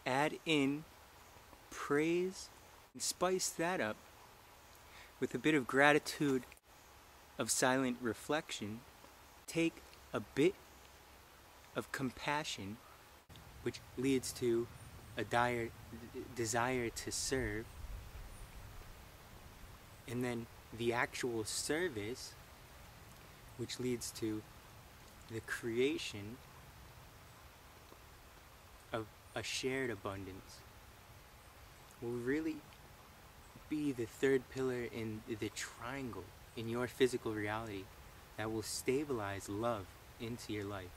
add in praise and spice that up with a bit of gratitude of silent reflection. Take a bit of compassion, which leads to a dire desire to serve, and then the actual service, which leads to the creation of a shared abundance, will really be the third pillar in the triangle in your physical reality that will stabilize love into your life.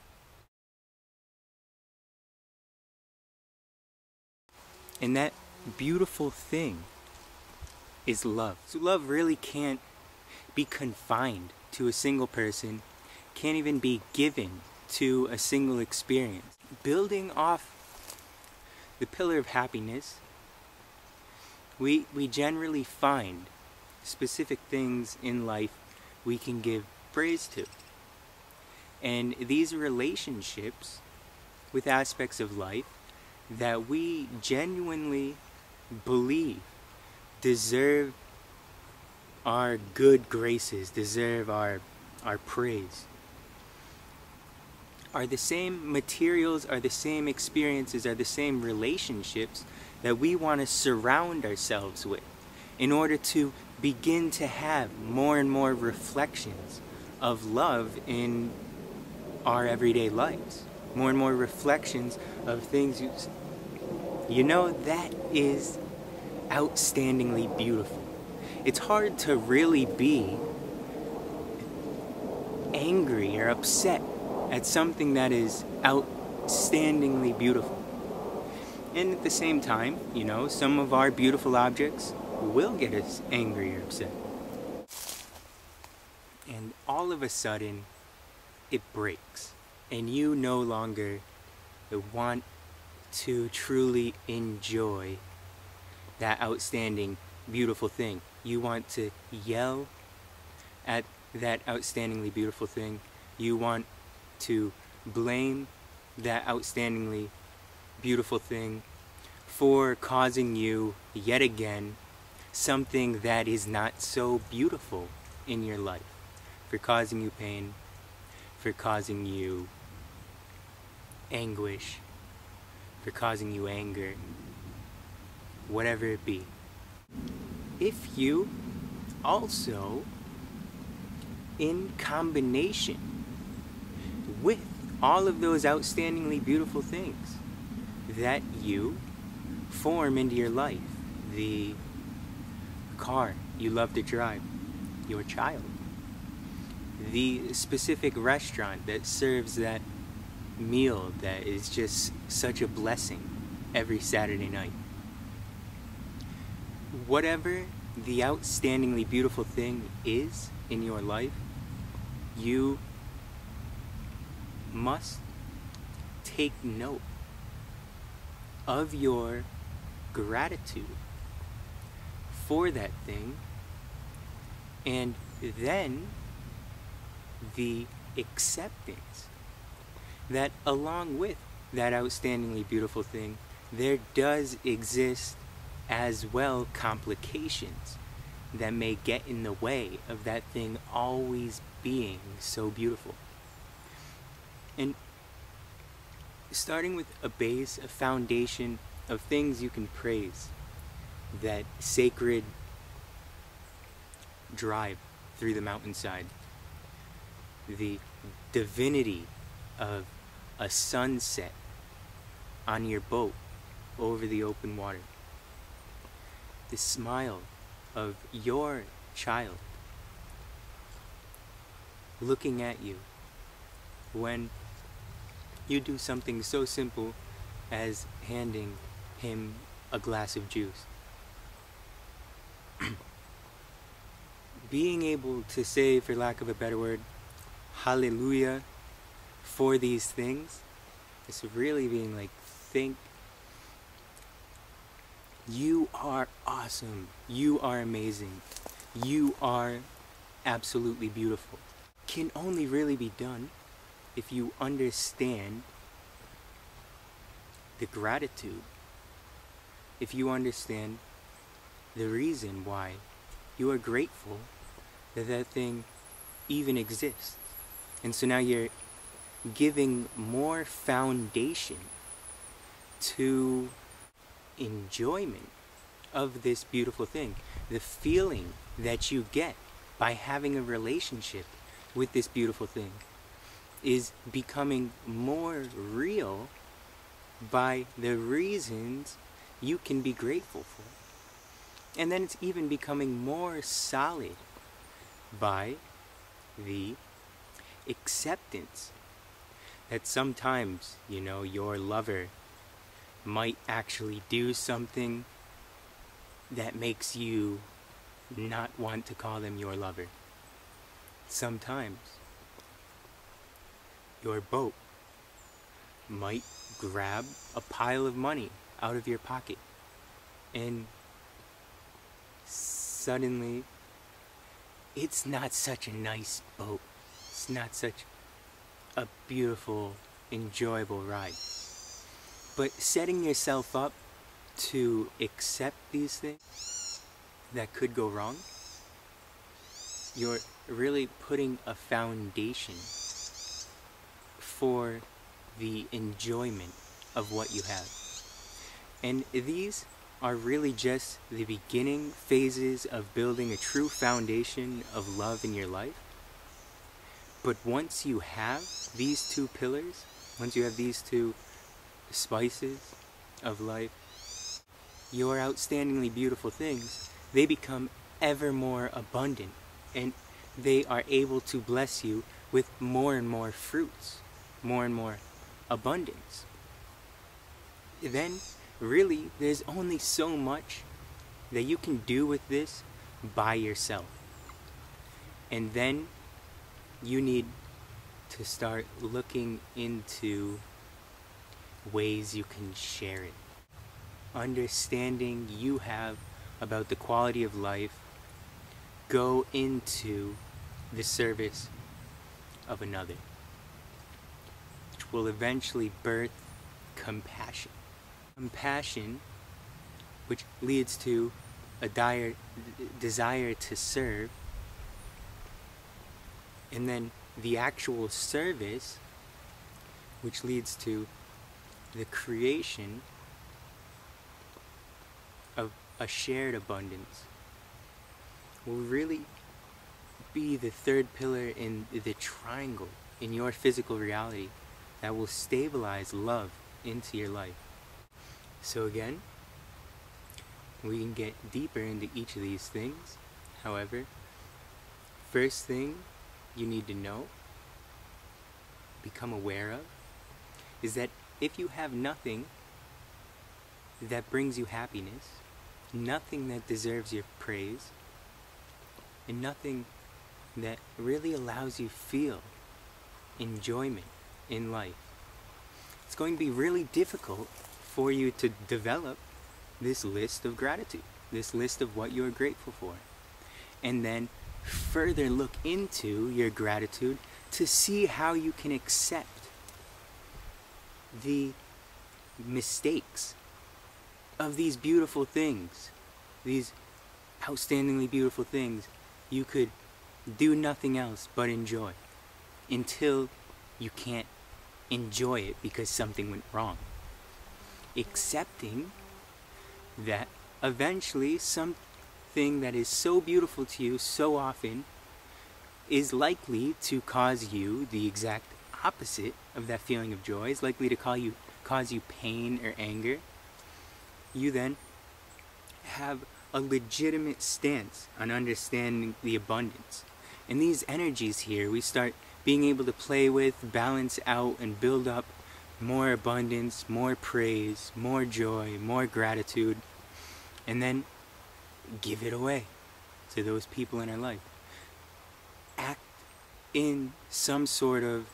And that beautiful thing is love. So love really can't be confined to a single person, can't even be given to a single experience. Building off the pillar of happiness, we generally find specific things in life we can give praise to. And these relationships with aspects of life that we genuinely believe deserve our good graces, deserve our praise, are the same materials, are the same experiences, are the same relationships that we want to surround ourselves with in order to begin to have more and more reflections of love in our everyday lives. More and more reflections of things you know, that is outstandingly beautiful. It's hard to really be angry or upset at something that is outstandingly beautiful. And at the same time, you know, some of our beautiful objects will get us angry or upset. And all of a sudden, it breaks. And you no longer want to truly enjoy that outstanding, beautiful thing. You want to yell at that outstandingly beautiful thing. You want to blame that outstandingly beautiful thing for causing you, yet again, something that is not so beautiful in your life. For causing you pain, for causing you anguish, for causing you anger, whatever it be. If you also, in combination with all of those outstandingly beautiful things that you form into your life, the car you love to drive, your child, the specific restaurant that serves that meal that is just such a blessing every Saturday night. Whatever the outstandingly beautiful thing is in your life, you must take note of your gratitude for that thing, and then the acceptance that along with that outstandingly beautiful thing, there does exist as well complications that may get in the way of that thing always being so beautiful. And starting with a base, a foundation of things you can praise, that sacred drive through the mountainside, the divinity of a sunset on your boat over the open water, the smile of your child looking at you when you do something so simple as handing him a glass of juice. Being able to say, for lack of a better word, hallelujah for these things, is really being like, you are awesome, you are amazing, you are absolutely beautiful. Can only really be done if you understand the gratitude if you understand the reason why you are grateful that that thing even exists. And so now you're giving more foundation to enjoyment of this beautiful thing. The feeling that you get by having a relationship with this beautiful thing is becoming more real by the reasons you can be grateful for. And then it's even becoming more solid by the acceptance that sometimes, your lover might actually do something that makes you not want to call them your lover. Sometimes your boat might grab a pile of money out of your pocket, and suddenly it's not such a nice boat. It's not such a beautiful, enjoyable ride. But setting yourself up to accept these things that could go wrong, you're really putting a foundation for the enjoyment of what you have. And these are really just the beginning phases of building a true foundation of love in your life. But once you have these two pillars, once you have these two spices of life, your outstandingly beautiful things, they become ever more abundant, and they are able to bless you with more and more fruits, more and more abundance. Then really there's only so much that you can do with this by yourself, and then you need to start looking into ways you can share it. Understanding you have about the quality of life go into the service of another, which will eventually birth compassion. Compassion, which leads to a dire desire to serve, and then the actual service, which leads to the creation of a shared abundance, will really be the third pillar in the triangle in your physical reality that will stabilize love into your life. So again, we can get deeper into each of these things. However, first thing you need to know, become aware of, is that if you have nothing that brings you happiness, nothing that deserves your praise, and nothing that really allows you feel enjoyment in life, it's going to be really difficult for you to develop this list of gratitude, this list of what you're grateful for, and then further look into your gratitude to see how you can accept the mistakes of these beautiful things, these outstandingly beautiful things you could do nothing else but enjoy, until you can't enjoy it because something went wrong. Accepting that eventually something that is so beautiful to you so often is likely to cause you the exact opposite of that feeling of joy, is likely to cause you pain or anger. You then have a legitimate stance on understanding the abundance. And these energies here, we start being able to play with, balance out, and build up more abundance, more praise, more joy, more gratitude, and then give it away to those people in our life. Act in some sort of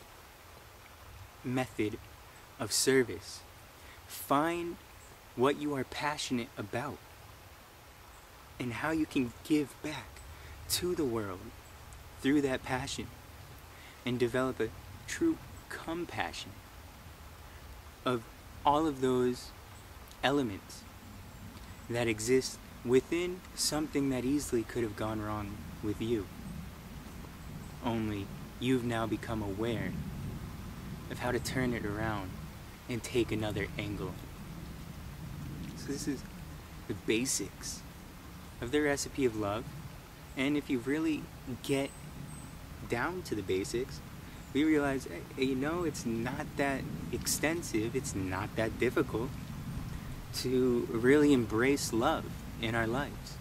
method of service. Find what you are passionate about and how you can give back to the world through that passion, and develop a true compassion of all of those elements that exists within something that easily could have gone wrong with you. Only you've now become aware of how to turn it around and take another angle. So this is the basics of the recipe of love. And if you really get down to the basics, we realize, you know, it's not that extensive, it's not that difficult to really embrace love in our lives.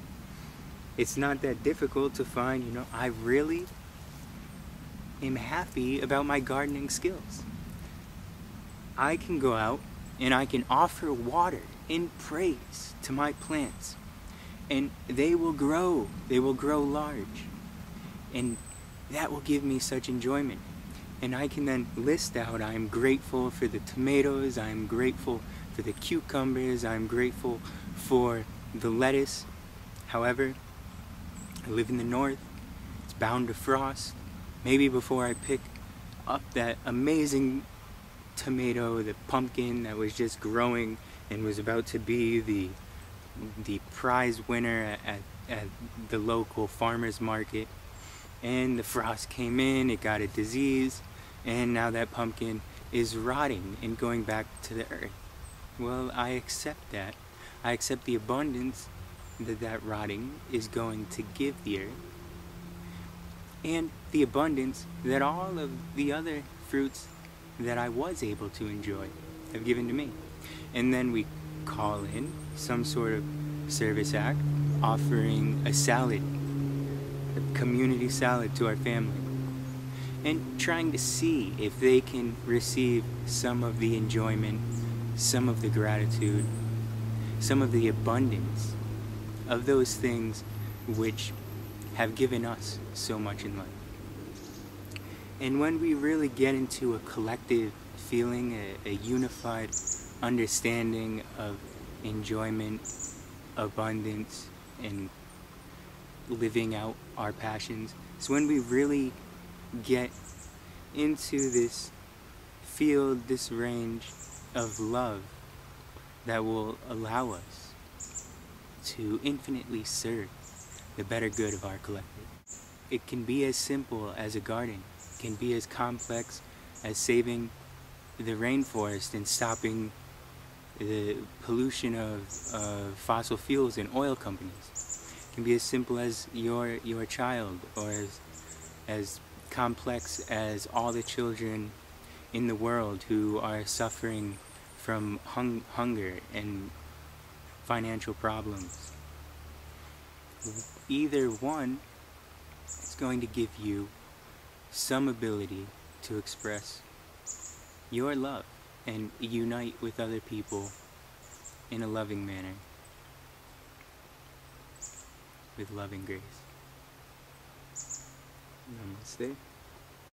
It's not that difficult to find, you know, I really am happy about my gardening skills. I can go out and I can offer water in praise to my plants, and they will grow large, and that will give me such enjoyment. And I can then list out, I'm grateful for the tomatoes, I'm grateful for the cucumbers, I'm grateful for the lettuce. However, I live in the north, it's bound to frost. Maybe before I pick up that amazing tomato, the pumpkin that was just growing and was about to be the prize winner at the local farmer's market, and the frost came in, it got a disease, and now that pumpkin is rotting and going back to the earth. Well, I accept that. I accept the abundance that rotting is going to give the earth, and the abundance that all of the other fruits that I was able to enjoy have given to me. And then we call in some sort of service act, offering a salad, a community salad to our family, and trying to see if they can receive some of the enjoyment, some of the gratitude, some of the abundance of those things which have given us so much in life. And when we really get into a collective feeling, a unified understanding of enjoyment, abundance, and living out our passions, it's when we really get into this field, this range of love that will allow us to infinitely serve the better good of our collective. It can be as simple as a garden. It can be as complex as saving the rainforest and stopping the pollution of fossil fuels and oil companies. It can be as simple as your child, or as complex as all the children in the world who are suffering from hunger and financial problems. Either one is going to give you some ability to express your love and unite with other people in a loving manner, with loving grace. Namaste.